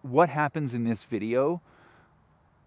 what happens in this video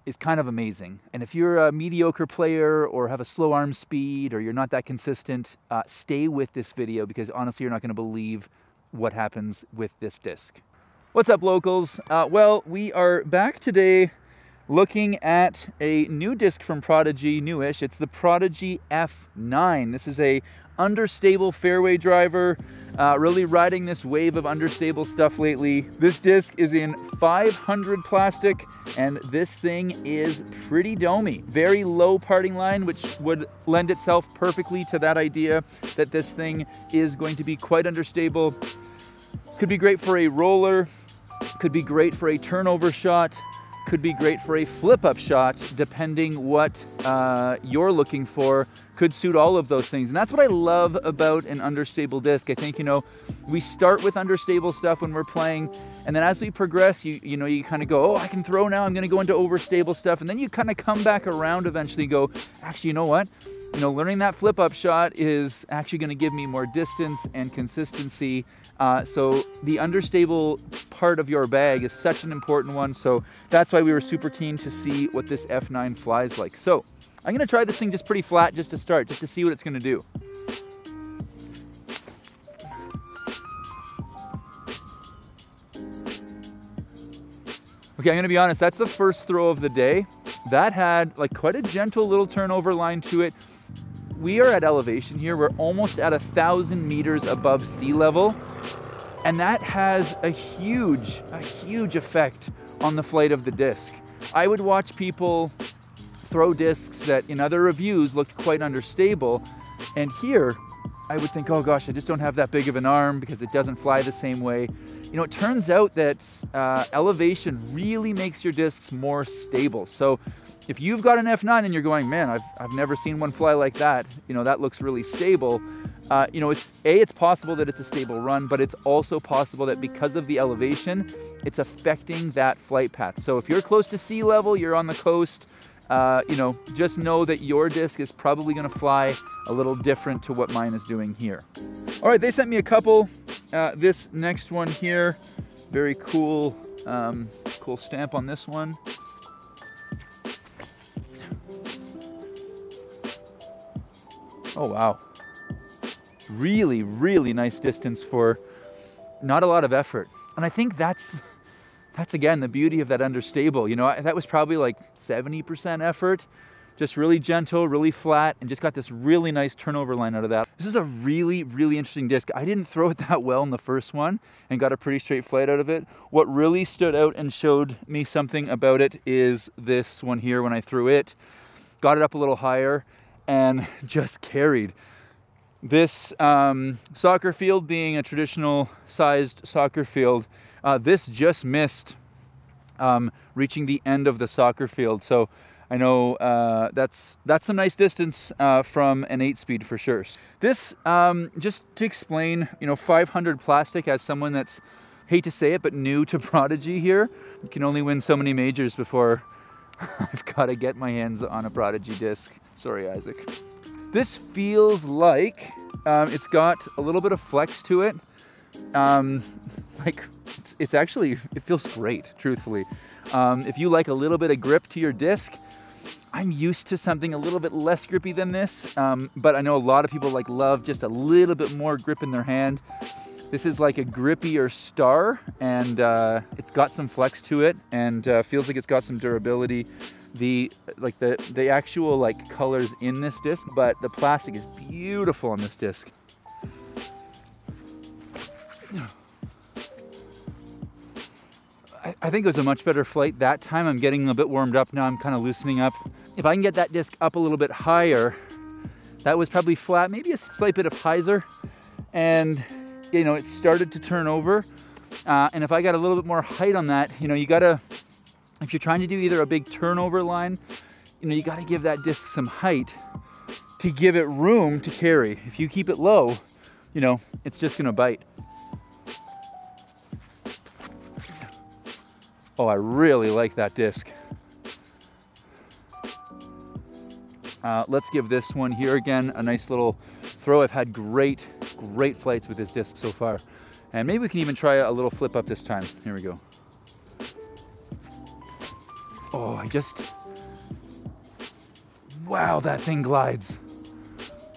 is kind of amazing. And if you're a mediocre player or have a slow arm speed or you're not that consistent, stay with this video because honestly, you're not going to believe what happens with this disc. What's up, locals? Well, we are back today looking at a new disc from Prodigy, newish. It's the Prodigy F9. This is a understable fairway driver, really riding this wave of understable stuff lately. This disc is in 500 plastic, and this thing is pretty domey. Very low parting line, which would lend itself perfectly to that idea that this thing is going to be quite understable. Could be great for a roller, could be great for a turnover shot, could be great for a flip-up shot, depending what you're looking for. Could suit all of those things. And that's what I love about an understable disc. I think, you know, we start with understable stuff when we're playing, and then as we progress, you know, you kind of go, oh, I can throw now, I'm gonna go into overstable stuff, and then you kind of come back around eventually and go, actually, you know what? You know, learning that flip-up shot is actually going to give me more distance and consistency. So the understable part of your bag is such an important one. So that's why we were super keen to see what this F9 flies like. So I'm going to try this thing just pretty flat just to start, just to see what it's going to do. Okay, I'm going to be honest, that's the first throw of the day. That had like quite a gentle little turnover line to it. We are at elevation here. We're almost at 1,000 meters above sea level. And that has a huge effect on the flight of the disc. I would watch people throw discs that in other reviews looked quite understable. And here, I would think, oh gosh, I just don't have that big of an arm because it doesn't fly the same way. You know, it turns out that elevation really makes your discs more stable. So if you've got an F9 and you're going, man, I've never seen one fly like that, you know, that looks really stable. You know, it's possible that it's a stable run, but it's also possible that because of the elevation, it's affecting that flight path. So if you're close to sea level, you're on the coast, you know, just know that your disc is probably going to fly a little different to what mine is doing here. All right, they sent me a couple. This next one here, very cool, cool stamp on this one. Oh, wow. Really, really nice distance for not a lot of effort. And I think that's again, the beauty of that understable. You know, that was probably like 70% effort, just really gentle, really flat, and just got this really nice turnover line out of that. This is a really, really interesting disc. I didn't throw it that well in the first one and got a pretty straight flight out of it. What really stood out and showed me something about it is this one here when I threw it. Got it up a little higher and just carried. This soccer field being a traditional sized soccer field, this just missed reaching the end of the soccer field. So I know that's some nice distance from an 8-speed for sure. This, just to explain, you know, 500 plastic as someone that's, hate to say it, but new to Prodigy here. You can only win so many majors before I've got to get my hands on a Prodigy disc. Sorry, Isaac. This feels like it's got a little bit of flex to it. Like it's actually, it feels great, truthfully. If you like a little bit of grip to your disc, I'm used to something a little bit less grippy than this, but I know a lot of people love just a little bit more grip in their hand. This is like a grippier star, and it's got some flex to it, and feels like it's got some durability. The actual colors in this disc, but the plastic is beautiful on this disc. I think it was a much better flight that time. I'm getting a bit warmed up now. I'm kind of loosening up. If I can get that disc up a little bit higher, that was probably flat, maybe a slight bit of hyzer, and you know, it started to turn over. And if I got a little bit more height on that, you know, you gotta, if you're trying to do either a big turnover line, you know, you gotta give that disc some height to give it room to carry. If you keep it low, you know, it's just gonna bite. Oh, I really like that disc. Let's give this one here again a nice little throw. I've had great flights with this disc so far. And maybe we can even try a little flip up this time. Here we go. Oh, wow, that thing glides.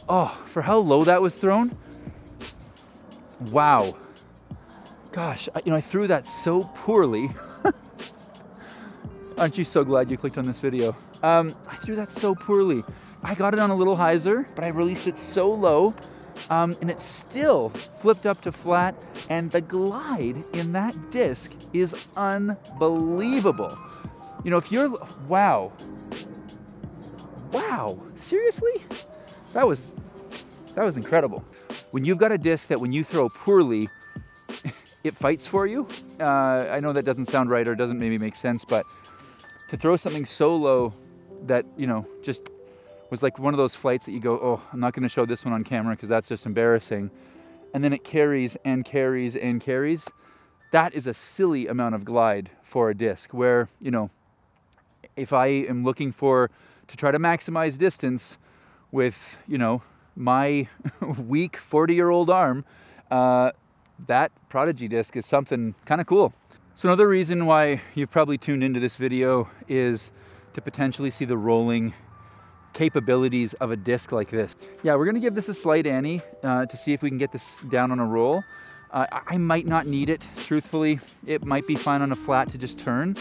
Oh, for how low that was thrown. Wow. Gosh, I threw that so poorly. Aren't you so glad you clicked on this video? I threw that so poorly. I got it on a little hyzer, but I released it so low, and it still flipped up to flat, and the glide in that disc is unbelievable. You know, if you're, wow, seriously? That was incredible. When you've got a disc that when you throw poorly, it fights for you. I know that doesn't sound right or doesn't maybe make sense, but to throw something so low that, you know, just was like one of those flights that you go, oh, I'm not gonna show this one on camera because that's just embarrassing. And then it carries and carries and carries. That is a silly amount of glide for a disc where, you know, if I am looking to try to maximize distance with, you know, my weak 40-year-old arm, that Prodigy disc is something kind of cool. So another reason why you've probably tuned into this video is to potentially see the rolling capabilities of a disc like this. Yeah, we're gonna give this a slight ante to see if we can get this down on a roll. I might not need it, truthfully. It might be fine on a flat to just turn,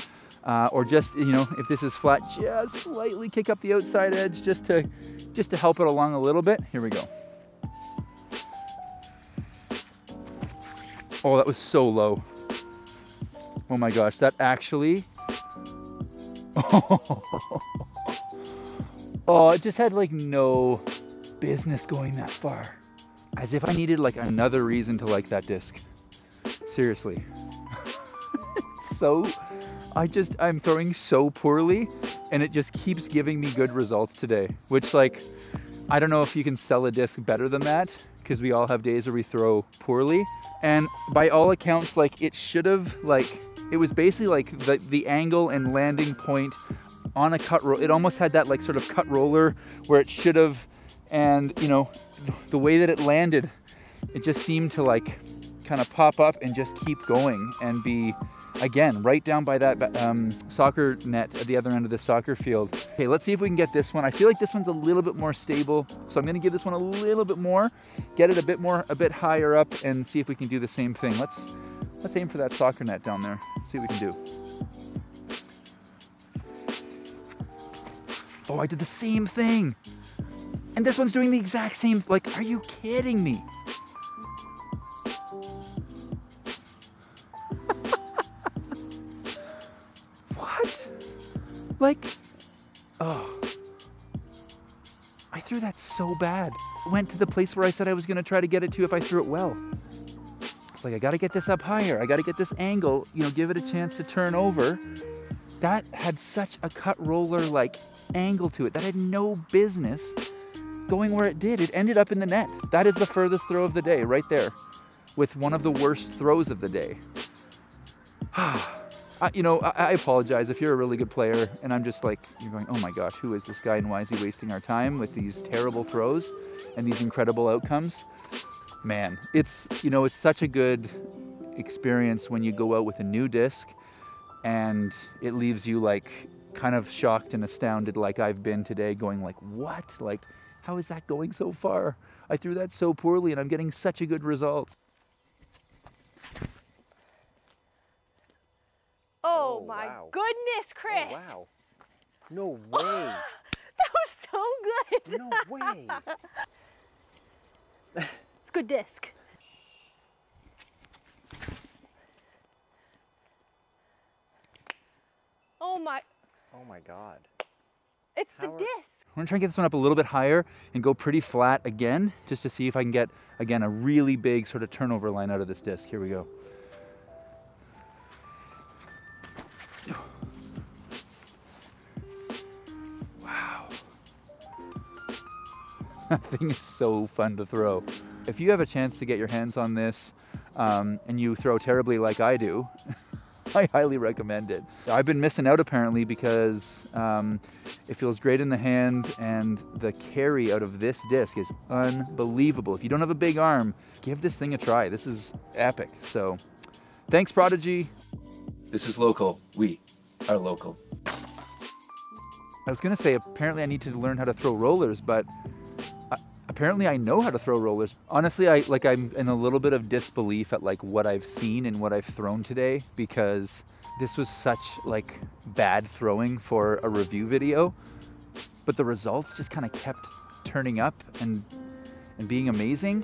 or just, you know, if this is flat, just slightly kick up the outside edge just to help it along a little bit. Here we go. Oh, that was so low. Oh my gosh, that actually, oh, it just had like no business going that far. As if I needed like another reason to like that disc. Seriously. So, I'm throwing so poorly and it just keeps giving me good results today. Which, like, I don't know if you can sell a disc better than that, because we all have days where we throw poorly. And by all accounts, like, it should have, like, it was basically like the angle and landing point on a cut roll. It almost had that like sort of cut roller where it should have, and you know, the way that it landed, it just seemed to like kind of pop up and just keep going and be, again, right down by that soccer net at the other end of the soccer field. Okay, let's see if we can get this one. I feel like this one's a little bit more stable, so I'm gonna give this one a little bit more, get it a bit higher up, and see if we can do the same thing. Let's aim for that soccer net down there, see what we can do. Oh, I did the same thing. And this one's doing the exact same, like, are you kidding me? What? Like, oh. I threw that so bad. Went to the place where I said I was gonna try to get it to if I threw it well. It's like, I gotta get this up higher. I gotta get this angle, you know, give it a chance to turn over. That had such a cut roller like angle to it. That had no business going where it did. It ended up in the net. That is the furthest throw of the day right there, with one of the worst throws of the day. You know, I apologize if you're a really good player and I'm just like, you're going, oh my gosh, who is this guy and why is he wasting our time with these terrible throws and these incredible outcomes? Man, it's, you know, it's such a good experience when you go out with a new disc and it leaves you like kind of shocked and astounded like I've been today, going like, what? Like, how is that going so far? I threw that so poorly and I'm getting such a good result. Oh my goodness, Chris. Oh, wow. No way. That was so good. No way. It's a good disc. Oh my God. It's the disc. I'm gonna try and get this one up a little bit higher and go pretty flat again, just to see if I can get, again, a really big sort of turnover line out of this disc. Here we go. Wow. That thing is so fun to throw. If you have a chance to get your hands on this and you throw terribly like I do, I highly recommend it. I've been missing out apparently because it feels great in the hand and the carry out of this disc is unbelievable. If you don't have a big arm, give this thing a try. This is epic. So thanks, Prodigy. This is local. We are local. I was gonna say apparently I need to learn how to throw rollers, but apparently I know how to throw rollers. Honestly, I'm in a little bit of disbelief at like what I've seen and what I've thrown today, because this was such like bad throwing for a review video, but the results just kind of kept turning up and being amazing.